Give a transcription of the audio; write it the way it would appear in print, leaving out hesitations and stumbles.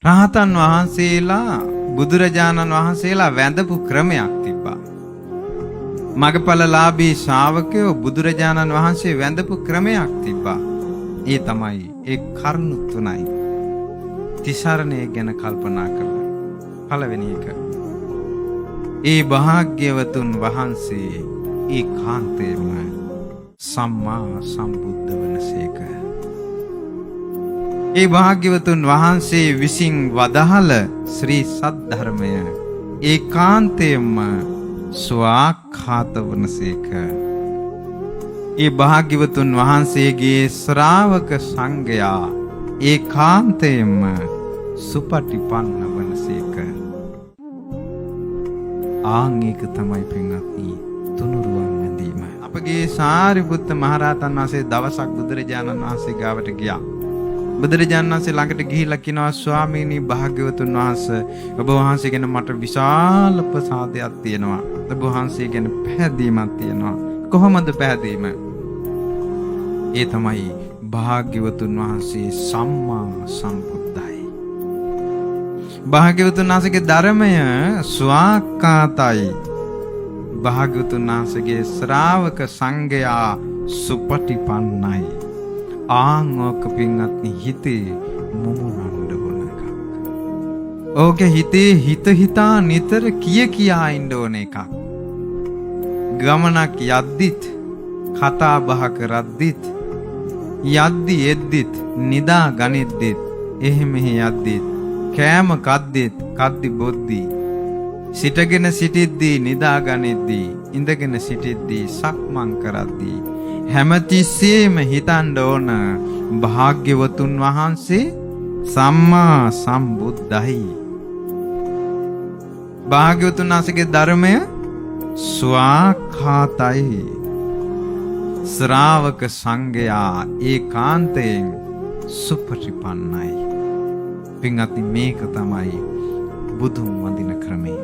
රහතන් වහන්සේලා බුදුරජාණන් වහන්සේලා වැඳපු ක්‍රමයක් තිබ්බා. මගපලලාභී ශ්‍රාවකයෝ බුදුරජාණන් වහන්සේ වැඳපු ක්‍රමයක් තිබ්බා. ඒ තමයි ඒ කරුණු තුනයි. තිසරණය ගැන කල්පනා කරලා. පළවෙනි එක. ඒ භාග්‍යවතුන් වහන්සේ ඒකාන්තයෙන්ම සම්මා සම්බුද්ධ වනසේක. ඒ භාග්‍යවතුන් වහන්සේ විසින් වදාළ ශ්‍රී සද්ධර්මය ඒකාන්තයෙන්ම ස්වාක්ඛාත වනසේක. ඒ භාග්‍යවතුන් වහන්සේගේ ශ්‍රාවක සංඝයා ඒකාන්තයෙන්ම සුපටිපන්න වනසේක. ආන් ඒක තමයි පින්වත්නි තුනුරුවන් වැඳීම. අපගේ සාරිපුත්ත මහරහතන් වහන්සේ දවසක් බුදුරජාණන් වහන්සේ ගාවට ගියා. බුදුරජාණන් වහන්සේ ළඟට ගිහිල්ලා කියනවා ස්වාමීනි භාග්‍යවතුන් වහන්සේ ඔබ වහන්සේ ගැන මට විශාල ප්‍රසාදයක් තියෙනවා. ඔබ වහන්සේ ගැන පැහැදීමක් තියෙනවා. කොහොමද පැහැදීම? ඒ තමයි භාග්‍යවතුන් වහන්සේ සම්මා සම්බුද්ධයි. භාග්‍යවතුන් වහන්සේගේ ධර්මය ස්වාක්ඛාතයි. භාග්‍යවතුන් වහන්සේගේ ශ්‍රාවක සංඝයා සුපටිපන්නයි. ආංගක පින්වත්නි හිතේ මුමුණන්න ඕන එකක්. ඕකේ හිතේ හිතා නිතර කියා ඉන්න ඕන එකක්. ගමනක් යද්දිත් කතා බහ කරද්දිත් යද්දි එද්දිත් නිදා ගනිද්දිත් එහෙම යද්දිත් කෑම කද්දි බොද්දි සිටගෙන සිටිද්දී නිදා ගනිද්දී ඉඳගෙන සිටිද්දී සක්මන් කරද්දී හැමතිස්සෙම හිතන්න ඕන භාග්‍යවතුන් වහන්සේ සම්මා සම්බුද්ධයි. භාග්‍යවතුන් වහන්සේගේ ධර්මය ස්වාක්ඛාතයි. ශ්‍රාවක සංඝයා ඒකාන්තයෙන් සුපටිපන්නයි. පින්වත්නි මේක තමයි බුදුන් වඳින ක්‍රමය.